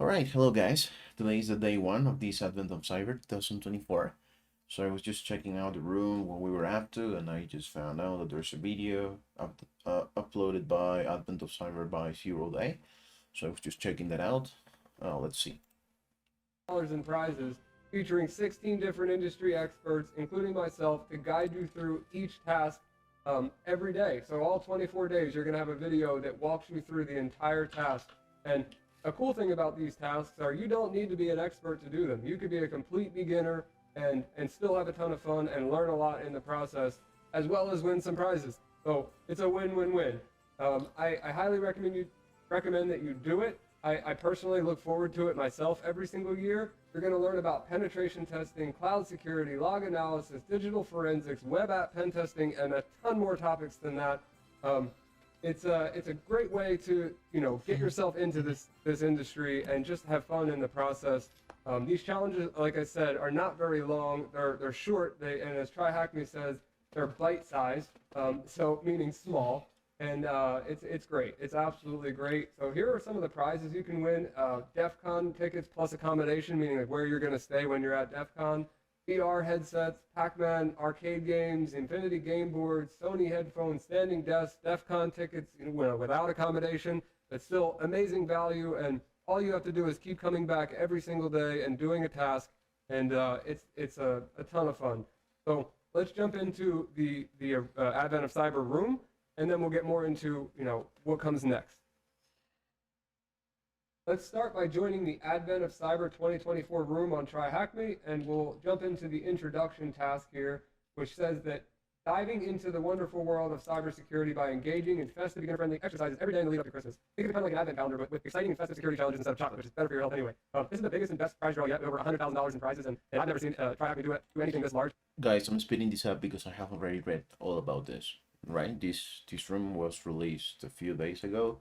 All right, hello guys. Today is the day one of this Advent of Cyber 2024. So I was just checking out the room, what we were up to, and I just found out that there's a video uploaded by Advent of Cyber by Zero Day. So I was just checking that out. Let's see. And prizes featuring 16 different industry experts, including myself, to guide you through each task every day. So all 24 days, you're going to have a video that walks you through the entire task. And a cool thing about these tasks are you don't need to be an expert to do them. You could be a complete beginner and still have a ton of fun and learn a lot in the process, as well as win some prizes. So it's a win-win-win. I highly recommend that you do it. I personally look forward to it myself every single year. You're going to learn about penetration testing, cloud security, log analysis, digital forensics, web app pen testing, and a ton more topics than that. It's a great way to get yourself into this industry and just have fun in the process. These challenges, like I said, are not very long. They're short. And as TryHackMe says, they're bite-sized, so meaning small. And it's great. It's absolutely great. So here are some of the prizes you can win. DEF CON tickets plus accommodation, meaning like where you're going to stay when you're at DEF CON. VR headsets, Pac-Man arcade games, Infinity game boards, Sony headphones, standing desks, DEF CON tickets without accommodation. But still amazing value. And all you have to do is keep coming back every single day and doing a task. And it's a ton of fun. So let's jump into the Advent of Cyber room. And then we'll get more into, what comes next. Let's start by joining the Advent of Cyber 2024 room on TryHackMe, and we'll jump into the introduction task here, which says that diving into the wonderful world of cybersecurity by engaging in festive, beginner-friendly exercises every day in the lead up to Christmas. Think of it kind of like an Advent calendar, but with exciting and festive security challenges instead of chocolate, which is better for your health anyway. This is the biggest and best prize draw yet, with over $100,000 in prizes, and I've never seen TryHackMe do anything this large. Guys, I'm speeding this up because I have already read all about this. Right, this room was released a few days ago.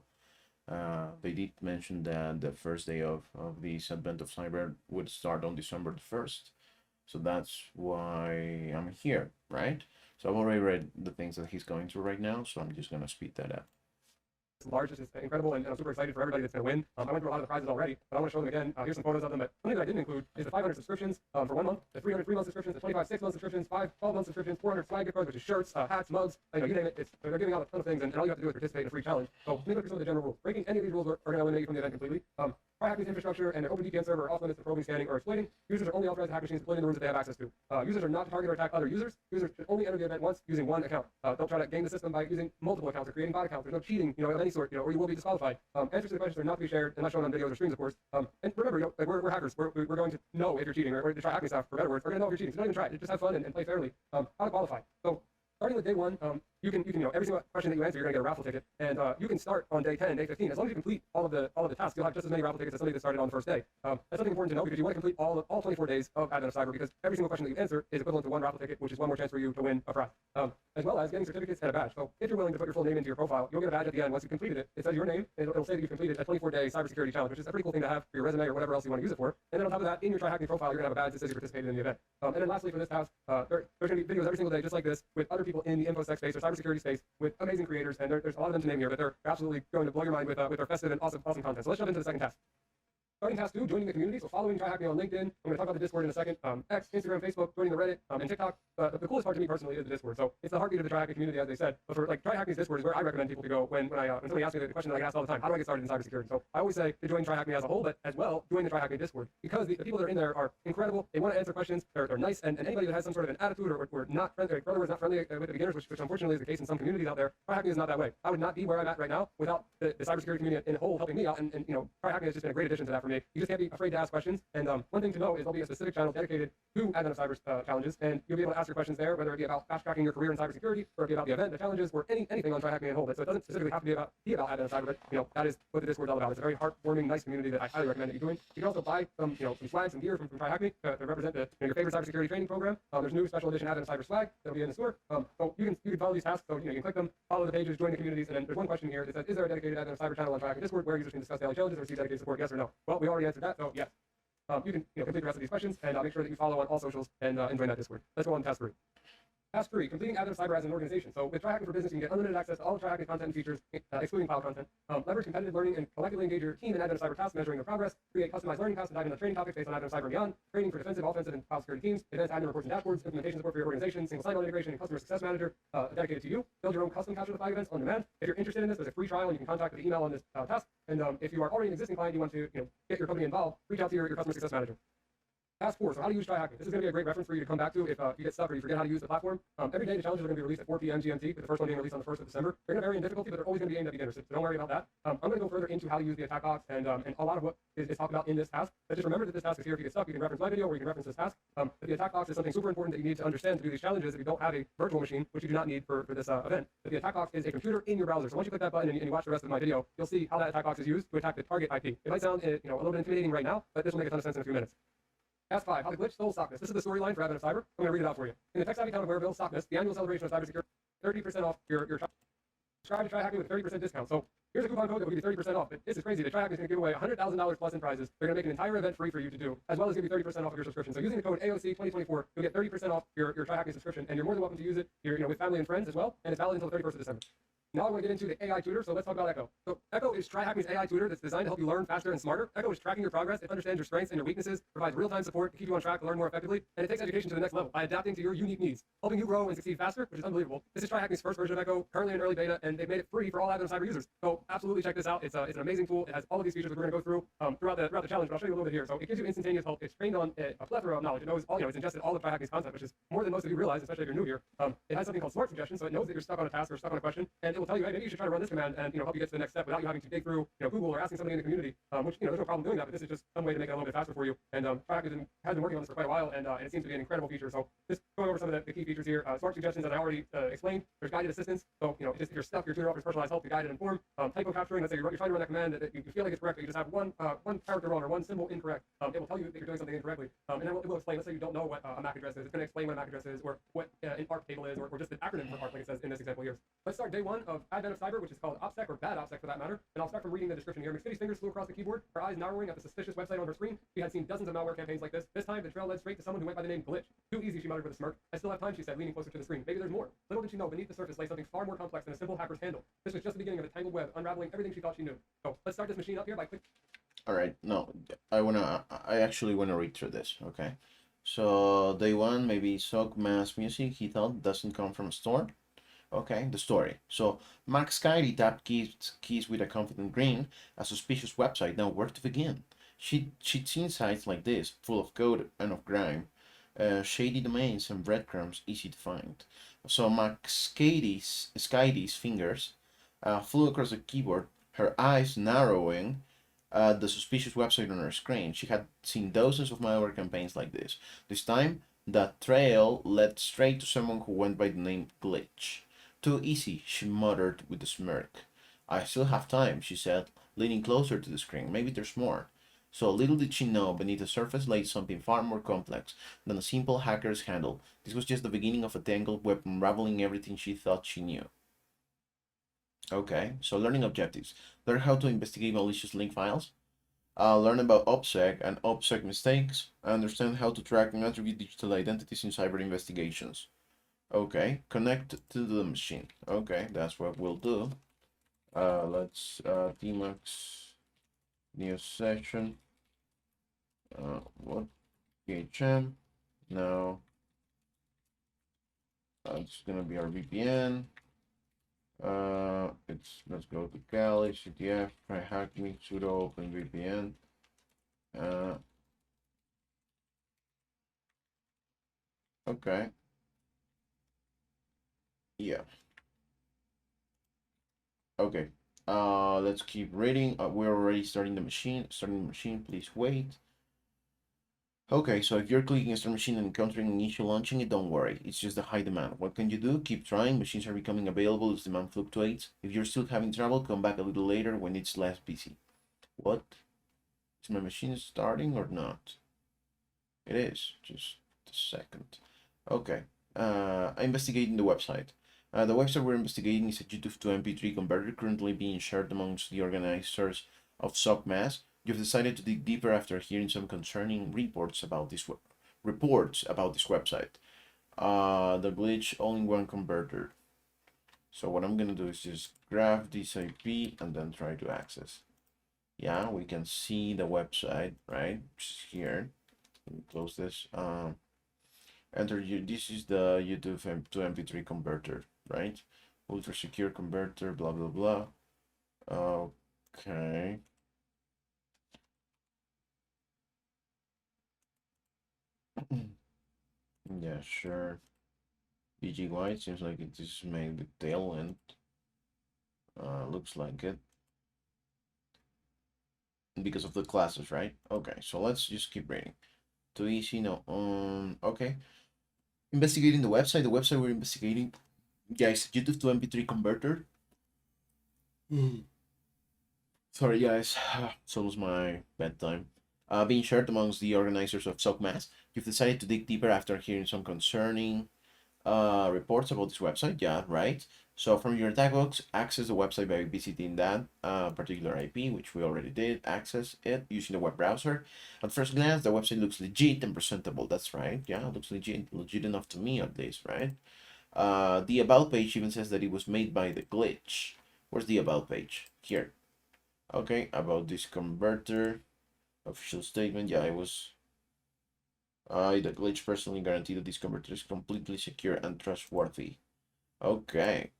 They did mention that the first day of this Advent of Cyber would start on December the 1st. So that's why I'm here, right? So I've already read the things that he's going through right now, so I'm just gonna speed that up. Large, it's incredible, and I'm super excited for everybody that's going to win. I went through a lot of the prizes already, but I want to show them again. Here's some photos of them, but something that I didn't include is the 500 subscriptions for 1 month, the 300 3-month subscriptions, the 25 6-month subscriptions, 12-month subscriptions, 400 swag gift cards, which is shirts, hats, mugs, you name it. They're giving out a ton of things, and all you have to do is participate in a free challenge. So let me look at some of the general rules. Breaking any of these rules are going to eliminate you from the event completely. TryHackMe's infrastructure and their open VPN server are off limits to probing, scanning, or exploiting. Users are only authorized to hack machines deployed in the rooms that they have access to. Users are not to target or attack other users. Users should only enter the event once using one account. Don't try to game the system by using multiple accounts or creating bot accounts. There's no cheating, of any sort, or you will be disqualified. Answers to the questions are not to be shared unless shown on videos or streams, of course. And remember, we're hackers. We're going to know if you're cheating, or the TryHackMe staff, for better words, are going to know if you're cheating. So don't even try it. Just have fun and play fairly. How to qualify. So starting with day one, you can every single question that you answer, you're gonna get a raffle ticket, and you can start on day 10, day 15. As long as you complete all of the tasks, you'll have just as many raffle tickets as somebody that started on the first day. That's something important to know because you want to complete all 24 days of Advent of Cyber, because every single question that you answer is equivalent to one raffle ticket, which is one more chance for you to win a prize, as well as getting certificates and a badge. So if you're willing to put your full name into your profile, you'll get a badge at the end once you've completed it. It says your name, and it'll say that you've completed a 24-day cybersecurity challenge, which is a pretty cool thing to have for your resume or whatever else you want to use it for. And then on top of that, in your TryHackMe profile, you're gonna have a badge that says you participated in the event. And then lastly, for this task, there's gonna be videos every single day just like this with other people in the InfoSec space or cybersecurity space with amazing creators, and there's a lot of them to name here, but they're absolutely going to blow your mind with their festive and awesome content. So let's jump into the second task. Starting task 2, joining the community. So following TryHackMe on LinkedIn. I'm going to talk about the Discord in a second. X, Instagram, Facebook, joining the Reddit, and TikTok. The coolest part to me personally is the Discord. So it's the heartbeat of the TryHackMe community, as they said. But for TryHackMe's Discord is where I recommend people to go when somebody asks me the question that I get asked all the time: how do I get started in cybersecurity? So I always say to join TryHackMe as a whole, but as well join the TryHackMe Discord, because the people that are in there are incredible. They want to answer questions. They're nice, and anybody that has some sort of an attitude or not friendly, in other words, not friendly with the beginners, which unfortunately is the case in some communities out there. TryHackMe is not that way. I would not be where I'm at right now without the cybersecurity community in a whole helping me out. And TryHackMe has just been a great addition to that for me. You just can't be afraid to ask questions. And one thing to know is there'll be a specific channel dedicated to Advent of Cyber challenges, and you'll be able to ask your questions there, whether it be about fast tracking your career in cybersecurity, or it be about the event, the challenges, or anything on TryHackMe and whole. So it doesn't specifically have to be about Advent of Cyber, but that is what the Discord's all about. It's a very heartwarming, nice community that I highly recommend that you join. You can also buy some swag, some gear from TryHackMe to represent your favorite cybersecurity training program. There's new special edition Advent of Cyber swag that'll be in the store. So you can follow these tasks. So you can click them, follow the pages, join the communities, and then there's one question here that says, is there a dedicated Advent of Cyber channel on TryHackMe Discord where users can discuss daily challenges or receive dedicated support? Yes or no? Well, we already answered that, so yes. You can complete the rest of these questions, and make sure that you follow on all socials and join that Discord. Let's go on to task 3. Task 3, completing admin cyber as an organization. So with TryHackMe for Business, you can get unlimited access to all of TryHackMe content and features, excluding file content. Leverage competitive learning and collectively engage your team in admin cyber tasks, measuring their progress. Create customized learning paths and dive into training topics based on admin cyber and beyond. Training for defensive, offensive, and file security teams. Advanced admin reports and dashboards. Implementation support for your organization. Single sign-on integration and customer success manager dedicated to you. Build your own custom capture the flag events on demand. If you're interested in this, there's a free trial and you can contact the email on this task. And if you are already an existing client, you want to get your company involved, reach out to your customer success manager. Task 4, so how to use TryHackMe. This is going to be a great reference for you to come back to if you get stuck or you forget how to use the platform. Every day the challenges are going to be released at 4 p.m. GMT, with the first one being released on the 1st of December. They're going to vary in difficulty, but they're always going to be aimed at beginners, so don't worry about that. I'm going to go further into how to use the attack box and a lot of what is talked about in this task. But just remember that this task is here if you get stuck. You can reference my video or you can reference this task. But the attack box is something super important that you need to understand to do these challenges if you don't have a virtual machine, which you do not need for this event. But the attack box is a computer in your browser. So once you click that button and you watch the rest of my video, you'll see how that attack box is used to attack the target IP. It might sound a little bit intimidating right now, but this will make a ton of sense in a few minutes. Task 5, how the glitch stole Sockness. This is the storyline for Advent of Cyber. I'm going to read it out for you. In the tech-savvy town of Wareville, Sockness, the annual celebration of cybersecurity, 30% off your subscribe to TryHackMe with 30% discount. So here's a coupon code that will give you 30% off. But this is crazy. The TryHackMe is going to give away $100,000 plus in prizes. They're going to make an entire event free for you to do, as well as give you 30% off of your subscription. So using the code AOC 2024, you'll get 30% off your TryHackMe subscription, and you're more than welcome to use it with family and friends as well. And it's valid until the 31st of December. Now I want to get into the AI tutor, so let's talk about Echo. So Echo is TryHackMe's AI tutor that's designed to help you learn faster and smarter. Echo is tracking your progress, it understands your strengths and your weaknesses, provides real-time support to keep you on track to learn more effectively, and it takes education to the next level by adapting to your unique needs, helping you grow and succeed faster, which is unbelievable. This is TryHackMe's first version of Echo, currently in early beta, and they've made it free for all Advent Cyber users. So absolutely check this out. It's an amazing tool. It has all of these features that we're going to go through throughout the challenge, but I'll show you a little bit here. So it gives you instantaneous help. It's trained on a plethora of knowledge. It knows it's ingested all of TryHackMe's content, which is more than most of you realize, especially if you're new here. It has something called smart suggestions, so it knows that you're stuck on a task or stuck on a question, and it will tell you, hey, maybe you should try to run this command and help you get to the next step without you having to dig through Google or asking somebody in the community, which there's no problem doing that, but this is just some way to make it a little bit faster for you. And TryHackMe has been working on this for quite a while, and it seems to be an incredible feature. So just going over some of the key features here. Smart suggestions, as I already explained. There's guided assistance, so just if you're stuck, your tutor offers personalized help to guide and inform. Typo capturing, let's say you're trying to run that command that you feel like it's correct, but you just have one character wrong or one symbol incorrect. It will tell you that you're doing something incorrectly, and then it will explain. Let's say you don't know what a MAC address is. It's going to explain what a MAC address is, or what an ARP table is, or just the acronym for ARP, like it says in this example here. Let's start day 1 of Advent of Cyber, which is called OPSEC, or bad OPSEC for that matter. And I'll start from reading the description here. McSkidy's fingers flew across the keyboard, her eyes narrowing at the suspicious website on her screen. She had seen dozens of malware campaigns like this. This time, the trail led straight to someone who went by the name Glitch. Too easy, she muttered with a smirk. I still have time, she said, leaning closer to the screen. Maybe there's more. Little did she know, beneath the surface lay something far more complex than a simple hacker's handle. This was just the beginning of a tangled web, unraveling everything she thought she knew. So let's start this machine up here by clicking. All right, no, I actually wanna read through this. Okay, so day 1, maybe sock mass music he thought doesn't come from a store. Okay, the story. So McSkidy tapped keys with a confident grin. A suspicious website. Now where to begin? She'd seen sites like this, full of code and of grime, shady domains and breadcrumbs easy to find. So McSkidy's fingers flew across the keyboard, her eyes narrowing at the suspicious website on her screen. She had seen dozens of malware campaigns like this. This time, that trail led straight to someone who went by the name Glitch. Too easy, she muttered with a smirk. I still have time, she said, leaning closer to the screen. Maybe there's more. So little did she know, beneath the surface lay something far more complex than a simple hacker's handle. This was just the beginning of a tangled web unraveling everything she thought she knew. Okay, so learning objectives. Learn how to investigate malicious link files. Learn about OPSEC and OPSEC mistakes. Understand how to track and attribute digital identities in cyber investigations. Okay, connect to the machine. Okay, that's what we'll do. Let's Tmax new session. What PHM? Now it's gonna be our VPN. Let's go to Kali, CTF, TryHackMe, sudo openVPN. Okay. Yeah. Okay. Let's keep reading. We're already starting the machine. Please wait. Okay, so if you're clicking start machine and encountering an issue launching it, don't worry. It's just a high demand. What can you do? Keep trying. Machines are becoming available as demand fluctuates. If you're still having trouble, come back a little later when it's less busy. What? Is my machine starting or not? It is. Just a second. Okay. Investigating the website. The website we're investigating is a YouTube to MP3 converter currently being shared amongst the organizers of SOCMAS. You've decided to dig deeper after hearing some concerning reports about this website. the glitch all-in-one converter. So what I'm gonna do is just grab this IP and then try to access. Yeah, we can see the website, right? Just here. Let me close this. Enter you. This is the YouTube to MP3 converter, right? Ultra secure converter, blah blah blah. Okay. Yeah, sure. BGY seems like it is made with tailwind. Looks like it because of the classes, right? Okay, so let's just keep reading. Too easy, no. Okay. Investigating the website. The website we're investigating, guys. YouTube to MP3 converter. Sorry, guys. It's almost my bedtime. Being shared amongst the organizers of SOCMAS, you've decided to dig deeper after hearing some concerning reports about this website. Yeah, right. So from your attack box, access the website by visiting that particular IP, which we already did. Access it using the web browser. At first glance, the website looks legit and presentable. That's right. Yeah, it looks legit enough to me at least, right? The about page even says that it was made by the glitch. Where's the about page? Here. Okay, about this converter. Official statement. Yeah, it was. The glitch personally guaranteed that this converter is completely secure and trustworthy. Okay.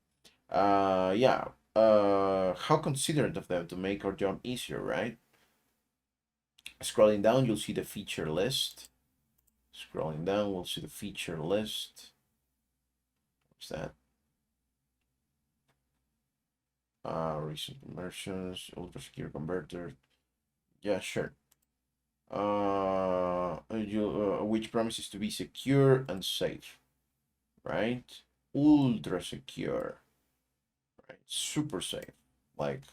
Yeah. How considerate of them to make our job easier, right? Scrolling down, you'll see the feature list. Scrolling down, we'll see the feature list. What's that? Recent conversions, ultra secure converter. Yeah, sure. Which promises to be secure and safe, right? Ultra secure, right? Super safe. Like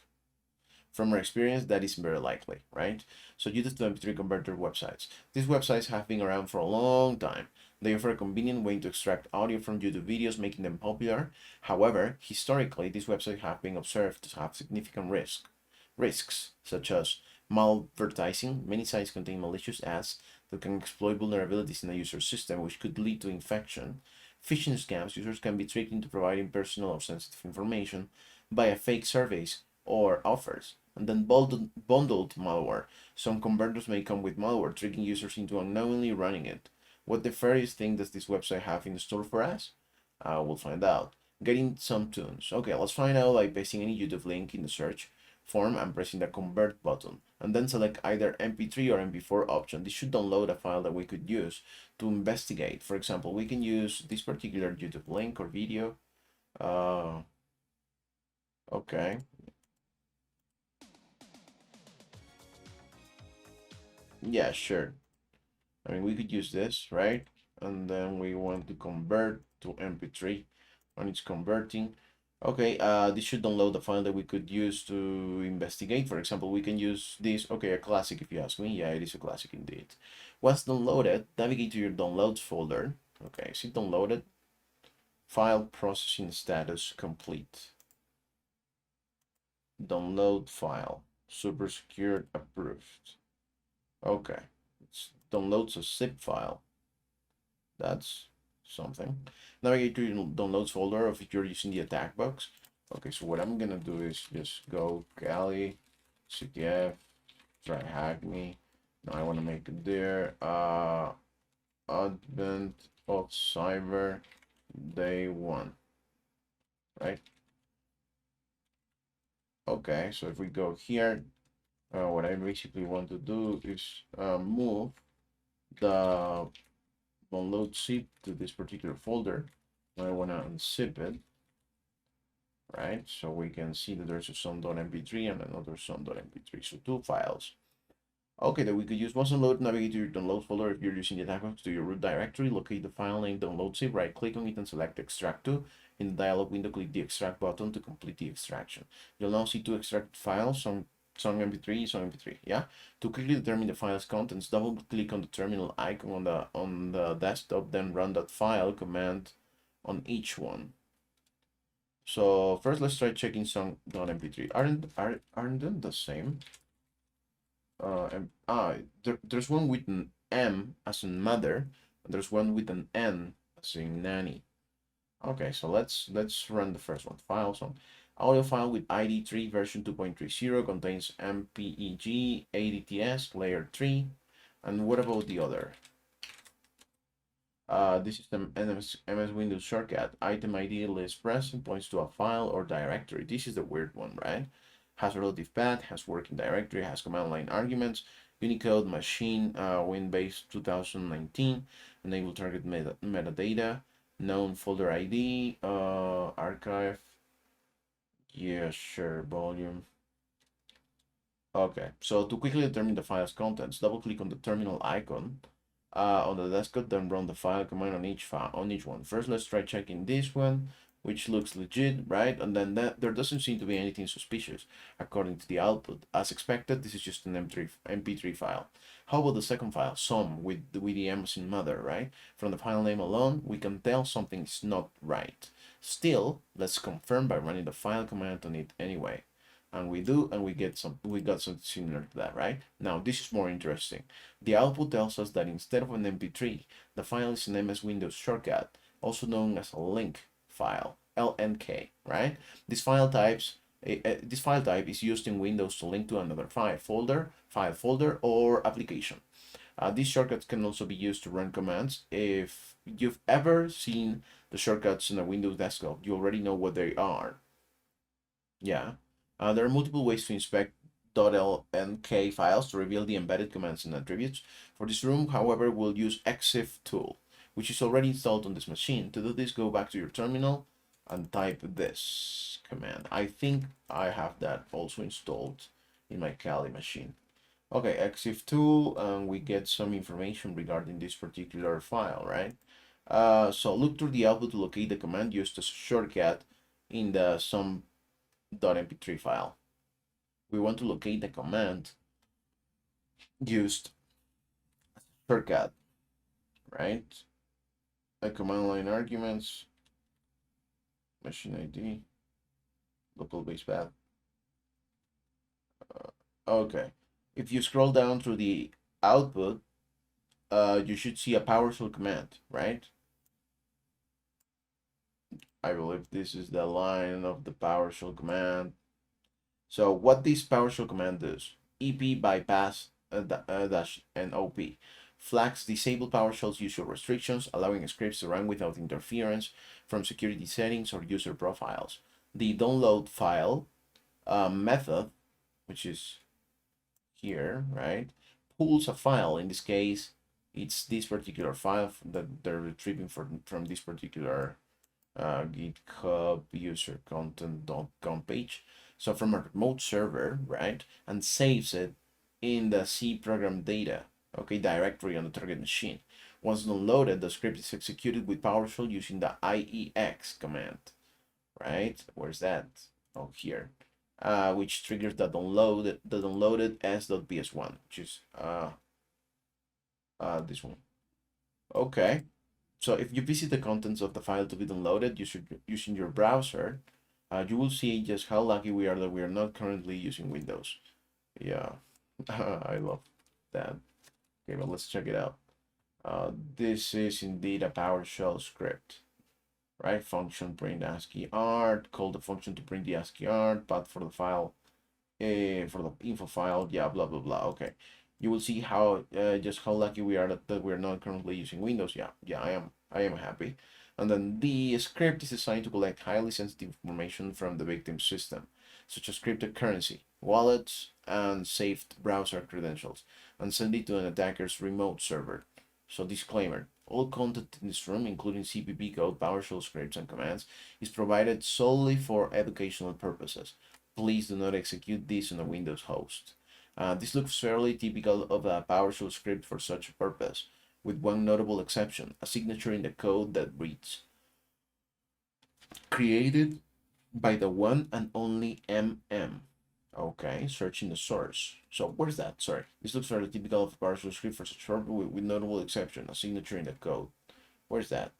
from our experience, that is very likely, right? So use the MP3 converter websites. These websites have been around for a long time. They offer a convenient way to extract audio from YouTube videos, making them popular. However, historically, these websites have been observed to have significant risks, such as malvertising. Many sites contain malicious ads that can exploit vulnerabilities in a user system, which could lead to infection. Phishing scams. Users can be tricked into providing personal or sensitive information via fake surveys or offers. And then bundled malware. Some converters may come with malware, tricking users into unknowingly running it. What nefarious thing does this website have in store for us? We'll find out. Getting some tunes. Okay, let's find out by pasting any YouTube link in the search form and pressing the convert button. And then select either MP3 or MP4 option. This should download a file that we could use to investigate. For example, we can use this particular YouTube link or video. Okay. Yeah, sure. I mean, we could use this, right? And then we want to convert to MP3 and it's converting. Okay, this should download the file that we could use to investigate. For example, we can use this. Okay, a classic if you ask me. Yeah, it is a classic indeed. Once downloaded, navigate to your downloads folder. Okay, see downloaded. File processing status complete. Download file. Super secured approved. Okay, it downloads a zip file. That's something. Navigate to your downloads folder if you're using the attack box. Okay, so what I'm gonna do is just go Kali, CTF, TryHackMe. Now I wanna make it there. Advent of Cyber Day 1. Right? Okay, so if we go here, what I basically want to do is move the download zip to this particular folder. I want to unzip it, right? So we can see that there's a some.mp3 and another some.mp3. So two files. Okay, that we could use. Once download, navigate to your downloads folder. If you're using the attack box, to your root directory, locate the file name download zip, right click on it and select extract to. In the dialog window, click the extract button to complete the extraction. You'll now see two extracted files, some mp3, some mp3. Yeah. To quickly determine the file's contents, double click on the terminal icon on the desktop, then run that file command on each one. So first, let's try checking some.mp3. Aren't them the same? There's one with an M as in mother, and there's one with an N as in nanny. Okay, so let's run the first one. File some audio file with ID 3 version 2.30 contains MPEG ADTS layer 3. And what about the other? This is the MS Windows shortcut. Item ID list present points to a file or directory. This is the weird one, right? Has a relative path, has working directory, has command line arguments, Unicode machine, Win-based 2019, enable target metadata, known folder ID, archive. Yeah, sure, volume. Okay, so to quickly determine the file's contents, double click on the terminal icon on the desktop, then run the file command on each file on each one. First, let's try checking this one, which looks legit, right? And then there doesn't seem to be anything suspicious according to the output. As expected, this is just an MP3 file. How about the second file, some with the Amazon mother, right? From the file name alone, we can tell something's not right. Still, let's confirm by running the file command on it anyway. And we do, and we got something similar to that, right? Now, this is more interesting. The output tells us that instead of an MP3, the file is an MS Windows shortcut, also known as a link file, LNK, right? This file type is used in Windows to link to another file folder, or application. These shortcuts can also be used to run commands. If you've ever seen the shortcuts in a Windows desktop, you already know what they are. Yeah. There are multiple ways to inspect .lnk files to reveal the embedded commands and attributes. For this room, however, we'll use EXIF tool, which is already installed on this machine. To do this, go back to your terminal and type this command. I think I have that also installed in my Kali machine. Okay, EXIF tool, and we get some information regarding this particular file, right? So look through the output to locate the command used as a shortcut in the some .mp3 file. We want to locate the command used as a shortcut, right? A command line arguments, machine ID, local base path. Okay. If you scroll down through the output, you should see a PowerShell command, right? I believe this is the line of the PowerShell command. So what this PowerShell command does, EP bypass dash and OP, flags disable PowerShell's user restrictions, allowing scripts to run without interference from security settings or user profiles. The download file method, which is here, right, pulls a file. In this case, it's this particular file that they're retrieving from this particular GitHub user content.com page. So from a remote server, right, and saves it in the C program data, okay, directory on the target machine. Once downloaded, the script is executed with PowerShell using the IEX command, right? Where's that? Oh, here. Which triggers the downloaded s.ps1, which is this one. Okay. So if you visit the contents of the file to be downloaded using your browser, you will see just how lucky we are that we are not currently using Windows. Yeah, I love that. Okay, well, let's check it out. This is indeed a PowerShell script, right? Function print ASCII art, call the function to print the ASCII art, path for the file, for the info file, yeah, blah, blah, blah. Okay. You will see how just how lucky we are that we're not currently using Windows. Yeah, I am happy. And then the script is designed to collect highly sensitive information from the victim system, such as cryptocurrency, wallets, and saved browser credentials, and send it to an attacker's remote server. So disclaimer, all content in this room, including CPP code, PowerShell scripts, and commands, is provided solely for educational purposes. Please do not execute this on a Windows host. This looks fairly typical of a PowerShell script for such a purpose, with one notable exception, a signature in the code that reads, created by the one and only MM. Okay, searching the source. So where's that? Sorry. This looks fairly typical of a PowerShell script for such a purpose, with notable exception, a signature in the code. Where's that?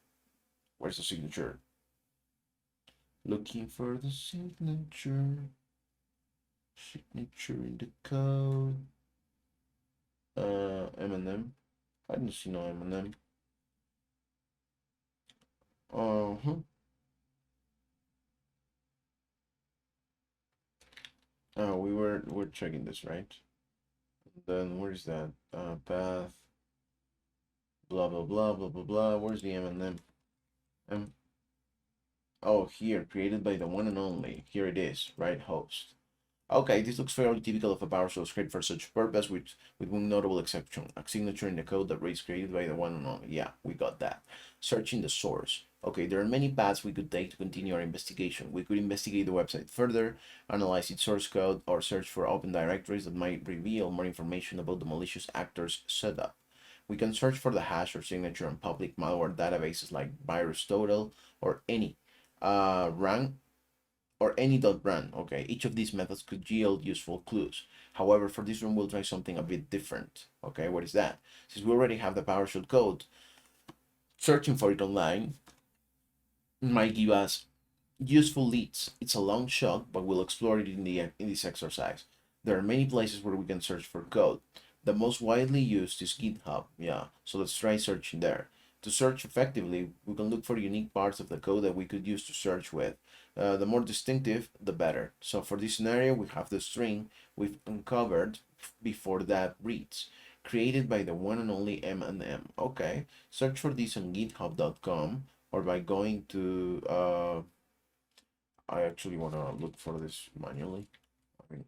Where's the signature? Looking for the signature. Signature in the code. M&M. I didn't see no M&M. Uh-huh. We're checking this, right? Then where's that? Path, blah blah blah blah blah blah. Where's the M and M? Oh, here, created by the one and only. Here it is, right? Host. Okay, this looks fairly typical of a PowerShell script for such purpose, with one notable exception, a signature in the code that reads created by the one and only. Yeah, we got that. Searching the source. Okay, there are many paths we could take to continue our investigation. We could investigate the website further, analyze its source code, or search for open directories that might reveal more information about the malicious actor's setup. We can search for the hash or signature on public malware databases like VirusTotal or any rank or any .run. Okay, each of these methods could yield useful clues. However, for this one, we'll try something a bit different. Okay, what is that? Since we already have the PowerShell code, searching for it online might give us useful leads. It's a long shot, but we'll explore it in this exercise. There are many places where we can search for code. The most widely used is GitHub. Yeah, so let's try searching there. To search effectively, we can look for unique parts of the code that we could use to search with. The more distinctive, the better. So for this scenario, we have the string we've uncovered before that reads, created by the one and only M&M. Okay, search for this on github.com or by going to I actually want to look for this manually. I mean,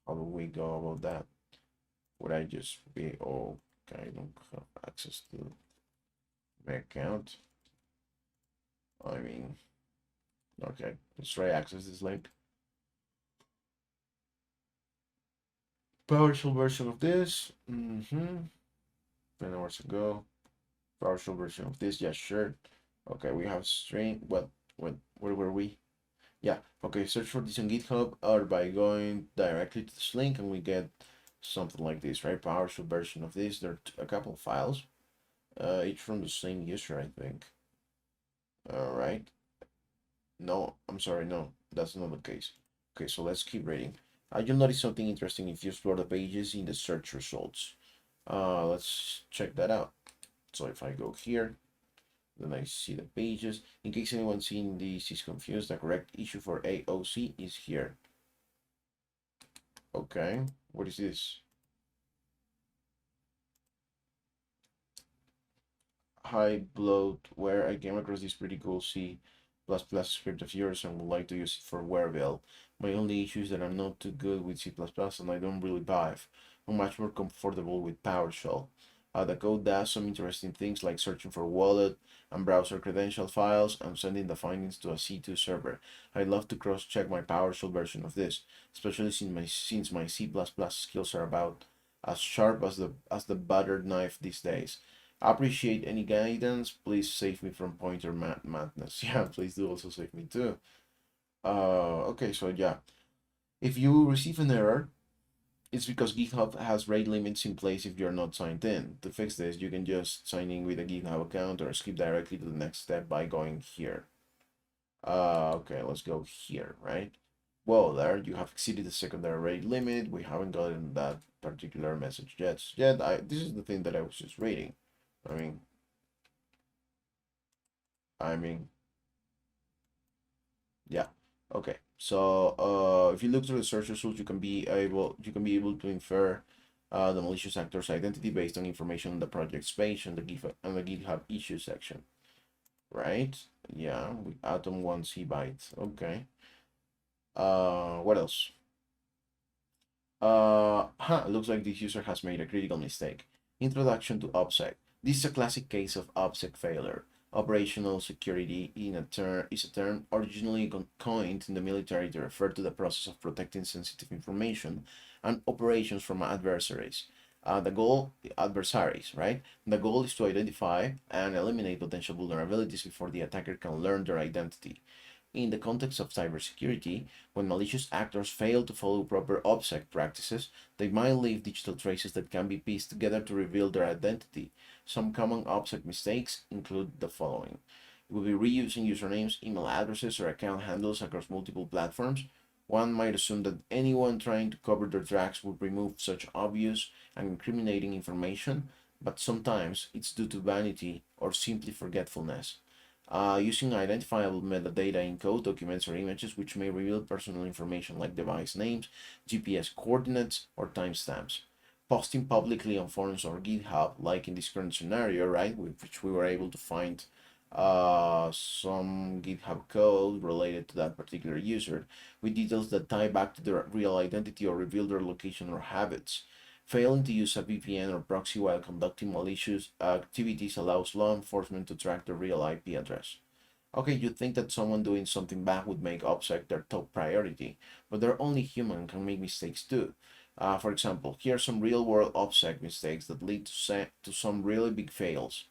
how do we go about that? Would I just be, oh, okay, I don't have access to my account. I mean, okay, let's try access this link. PowerShell version of this. 10 hours ago. PowerShell version of this. Yeah, sure. Okay, we have string. Where were we? Yeah. Okay, search for this on GitHub or by going directly to this link, and we get something like this, right? PowerShell version of this. There are a couple of files, each from the same user, I think. All right. No, I'm sorry. No, that's not the case. Okay, so let's keep reading. You'll notice something interesting if you explore the pages in the search results. Let's check that out. So if I go here, then I see the pages. In case anyone seeing this is confused, the correct issue for AOC is here. Okay, what is this? Hi, bloatware. I came across this pretty cool C++ script of yours and would like to use it for Wareville. My only issue is that I'm not too good with C++ and I don't really dive. I'm much more comfortable with PowerShell. The code does some interesting things like searching for wallet and browser credential files and sending the findings to a C2 server. I'd love to cross-check my PowerShell version of this, especially since my C++ skills are about as sharp as the buttered knife these days. Appreciate any guidance. Please save me from pointer madness. Yeah, please do also save me too. Okay, so yeah, if you receive an error, it's because GitHub has rate limits in place if you're not signed in. To fix this, you can just sign in with a GitHub account or skip directly to the next step by going here. Okay, let's go here, right? Well, there you have exceeded the secondary rate limit. We haven't gotten that particular message yet. This is the thing that I was just reading. I mean, I mean, yeah. Okay. So, if you look through the search results, you can be able to infer the malicious actor's identity based on information on the project's page and the GitHub issue section, right? Yeah, we atom 1C byte. Okay. What else? Looks like this user has made a critical mistake. Introduction to OPSEC. This is a classic case of OPSEC failure. Operational security is a term originally coined in the military to refer to the process of protecting sensitive information and operations from adversaries. Adversaries, right? The goal is to identify and eliminate potential vulnerabilities before the attacker can learn their identity. In the context of cybersecurity, when malicious actors fail to follow proper OPSEC practices, they might leave digital traces that can be pieced together to reveal their identity. Some common OPSEC mistakes include the following. It will be reusing usernames, email addresses, or account handles across multiple platforms. One might assume that anyone trying to cover their tracks would remove such obvious and incriminating information, but sometimes it's due to vanity or simply forgetfulness. using identifiable metadata in code, documents, or images which may reveal personal information like device names, GPS coordinates, or timestamps. Posting publicly on forums or GitHub, like in this current scenario, right, which we were able to find some GitHub code related to that particular user with details that tie back to their real identity or reveal their location or habits. Failing to use a VPN or proxy while conducting malicious activities allows law enforcement to track the real IP address. Okay, you'd think that someone doing something bad would make OPSEC their top priority, but they're only human and can make mistakes too. For example, here are some real-world OPSEC mistakes that lead to some really big fails.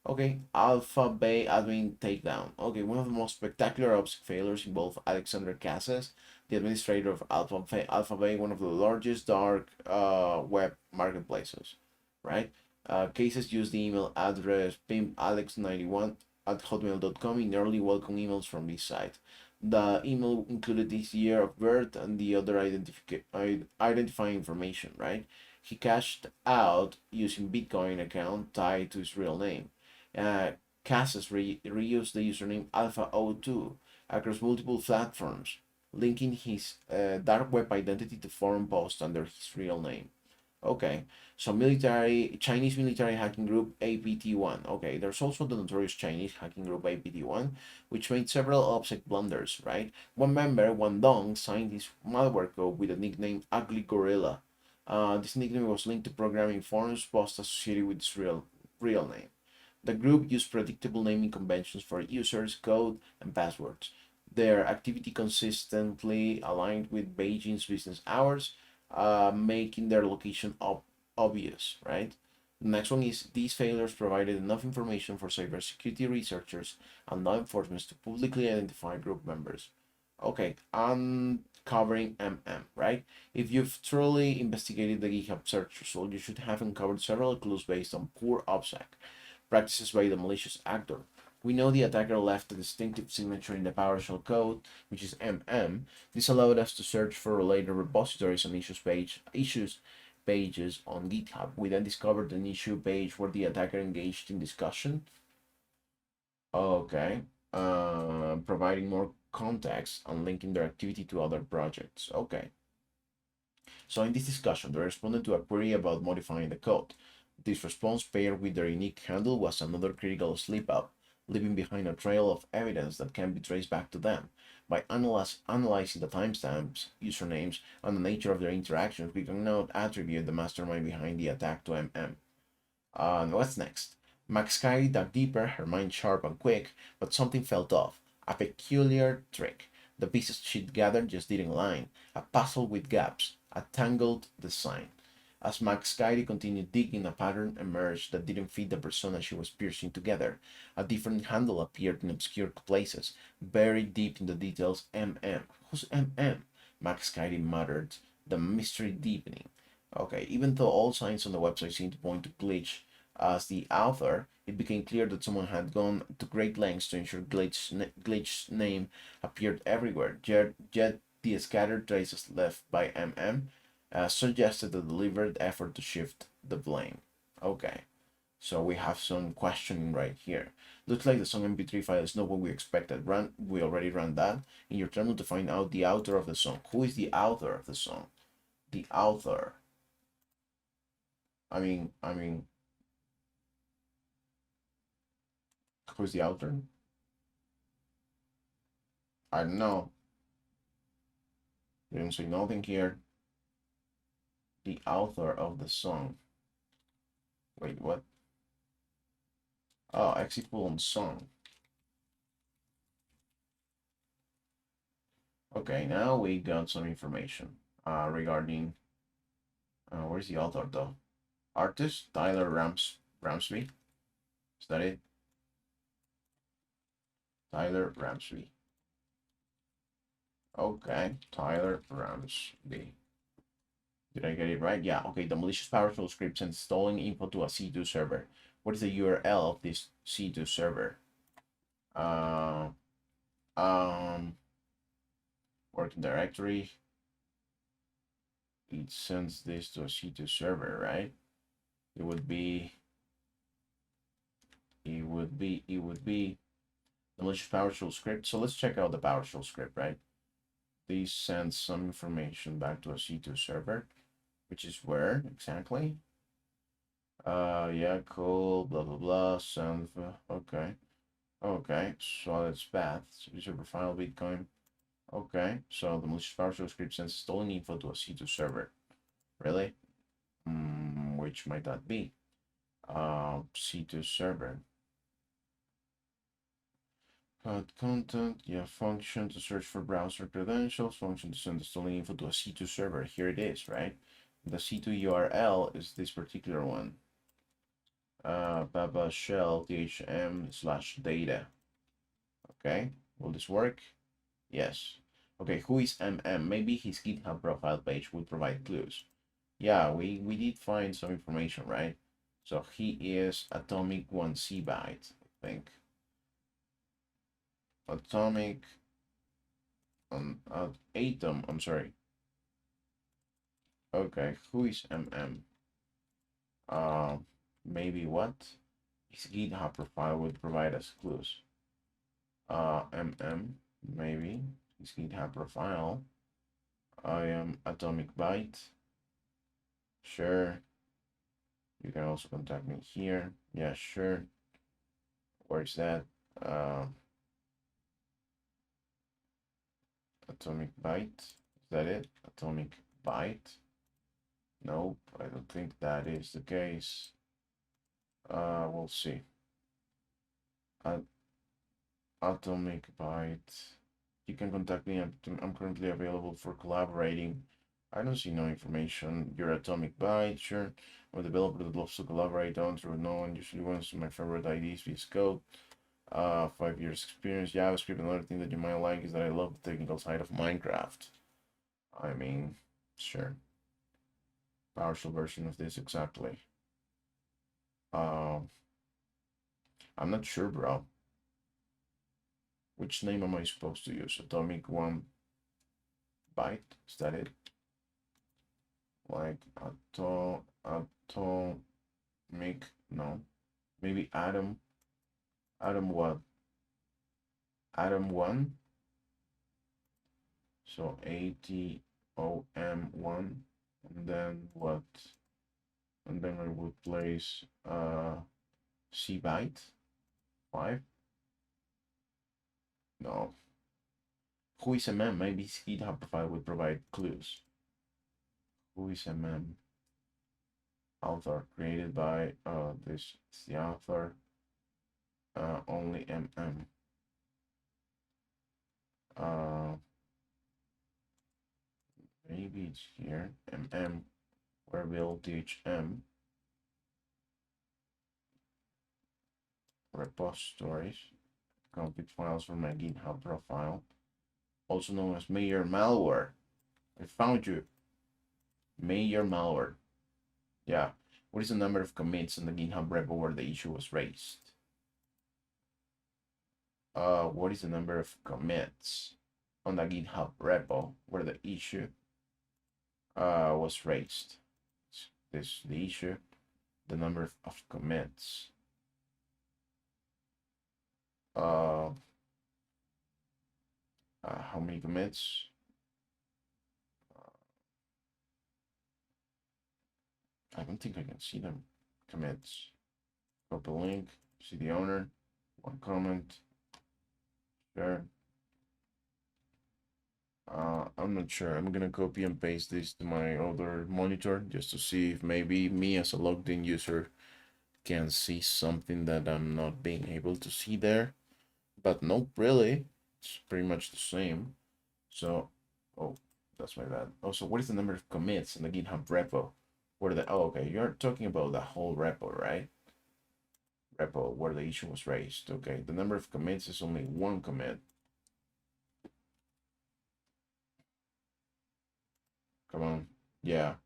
Okay, Alpha Bay admin takedown. Okay, one of the most spectacular OPSEC failures involved Alexander Casas, the administrator of Alpha Bay, one of the largest dark web marketplaces, right? Cases used the email address pimpalex91 at hotmail.com in early welcome emails from this site. The email included his year of birth and the other identifying information, right? He cashed out using Bitcoin account tied to his real name. Uh, Casas reused the username Alpha02 across multiple platforms, linking his dark web identity to forum posts under his real name. Okay, so Chinese military hacking group APT1. Okay, there's also the notorious Chinese hacking group APT1, which made several OPSEC blunders, right? One member, Wan Dong, signed his malware code with the nickname Ugly Gorilla. This nickname was linked to programming forums posts associated with his real name. The group used predictable naming conventions for users, code, and passwords. Their activity consistently aligned with Beijing's business hours, making their location obvious, right? The next one is these failures provided enough information for cybersecurity researchers and law enforcement to publicly identify group members. Okay, uncovering right? If you've truly investigated the GitHub search result, you should have uncovered several clues based on poor OPSEC practices by the malicious actor. We know the attacker left a distinctive signature in the PowerShell code, which is This allowed us to search for related repositories and issues pages on GitHub. We then discovered an issue page where the attacker engaged in discussion. Okay. Providing more context and linking their activity to other projects. Okay. So in this discussion, they responded to a query about modifying the code. This response, paired with their unique handle, was another critical slip-up, leaving behind a trail of evidence that can be traced back to them. By analyzing the timestamps, usernames, and the nature of their interactions, we can now attribute the mastermind behind the attack to what's next? McSkidy dug deeper, her mind sharp and quick, but something felt off. A peculiar trick. The pieces she'd gathered just didn't line. A puzzle with gaps. A tangled design. As McSkidy continued digging, a pattern emerged that didn't fit the persona she was piecing together. A different handle appeared in obscure places, buried deep in the details. Who's McSkidy muttered, the mystery deepening. Okay, even though all signs on the website seemed to point to Glitch as the author, it became clear that someone had gone to great lengths to ensure Glitch's name appeared everywhere. Yet the scattered traces left by suggested a deliberate effort to shift the blame. Okay, so we have some questioning right here. Looks like the song MP3 file is not what we expected. We already ran that in your terminal to find out the author of the song. Who is the author of the song? The author. I mean, who's the author? I don't know. Didn't say nothing here. The author of the song. Wait, what? Oh, exit pool on song. Okay, now we got some information regarding where's the author though? Artist Tyler Ramsby. Is that it? Tyler Ramsby. Okay, Tyler Ramsby. Did I get it right? Yeah, okay. The malicious PowerShell script sends stolen info to a C2 server. What is the URL of this C2 server? Working directory. It sends this to a C2 server, right? It would be the malicious PowerShell script. So let's check out the PowerShell script, right? These sends some information back to a C2 server, which is where exactly? Yeah, cool, blah blah blah. Send. Okay, okay. So that's path. Server file Bitcoin. Okay, so the malicious PowerShell script sends stolen info to a C2 server. Really? Which might that be? C2 server. Content, yeah, function to search for browser credentials, function to send the stolen info to a C2 server. Here it is, right? The C2 URL is this particular one. Baba shell thm/data. Okay, will this work? Yes. Okay, who is MM? Maybe his GitHub profile page would provide clues. Yeah, we did find some information, right? So he is atomic 1C byte, I think. Atomic atom, I'm sorry. Okay, who is MM? Maybe what? His GitHub profile would provide us clues. MM, maybe his GitHub profile. I am atomic byte. Sure. You can also contact me here. Yeah, sure. Where's that? Atomic byte. Is that it? Atomic byte? Nope, I don't think that is the case. We'll see. Atomic byte. You can contact me. I'm currently available for collaborating. I don't see no information. Your atomic byte, sure. I'm a developer that loves to collaborate. Don't through no one usually wants my favorite IDs VS Code. 5 years experience, JavaScript. Another thing that you might like is that I love the technical side of Minecraft. I mean, sure. PowerShell version of this exactly. I'm not sure, bro. Which name am I supposed to use? Atomic 1 byte? Is that it? Like atomic? No. Maybe atom. Atom what? Atom 1. So ATOM1. And then what? And then I would place C byte 5. No. Who is MM? Maybe his GitHub profile would provide clues. Who is MM? Author created by this is the author. Only MM. Maybe it's here. MM. Where will THM repositories complete files from my GitHub profile, also known as Mayor Malware. I found you. Mayor Malware. Yeah. What is the number of commits in the GitHub repo where the issue was raised? What is the number of commits on the GitHub repo where the issue was raised? This the issue, the number of commits. How many commits? I don't think I can see them. Commits. Copy link. See the owner. One comment. Share. I'm not sure. I'm gonna copy and paste this to my other monitor just to see if maybe me as a logged in user can see something that I'm not being able to see there. But nope, really. It's pretty much the same. So, oh, that's my bad. Also, what is the number of commits in the GitHub repo? Where the, oh, okay, you're talking about the whole repo, right? Repo where the issue was raised. Okay, the number of commits is only one commit. Come on. Yeah.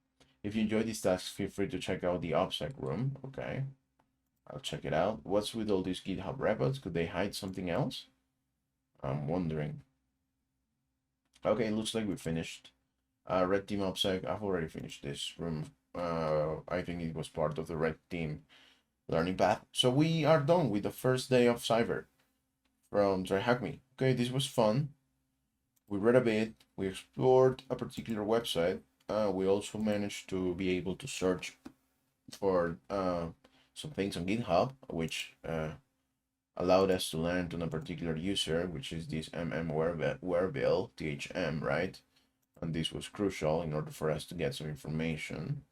If you enjoyed these tasks, feel free to check out the OPSEC room. Okay. I'll check it out. What's with all these GitHub repos? Could they hide something else? I'm wondering. Okay, it looks like we finished. Red Team OPSEC, I've already finished this room. I think it was part of the Red Team learning path. So we are done with the first day of Cyber. from TryHackMe. Okay, this was fun. We read a bit. We explored a particular website. We also managed to be able to search for some things on GitHub, which allowed us to land on a particular user, which is this Werebill, THM, right? And this was crucial in order for us to get some information.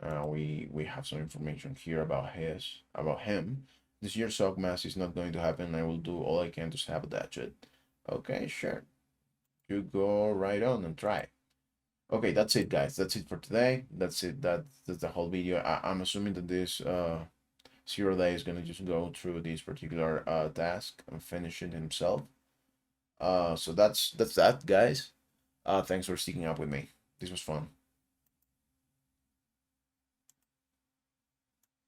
We have some information here about him. This year SOC mass is not going to happen. I will do all I can to sabotage it. Okay, sure. You go right on and try. Okay, that's it, guys. That's it for today. That's it. That's the whole video. I'm assuming that this 0 day is gonna just go through this particular task and finish it himself. So that's that, guys. Thanks for sticking up with me. This was fun.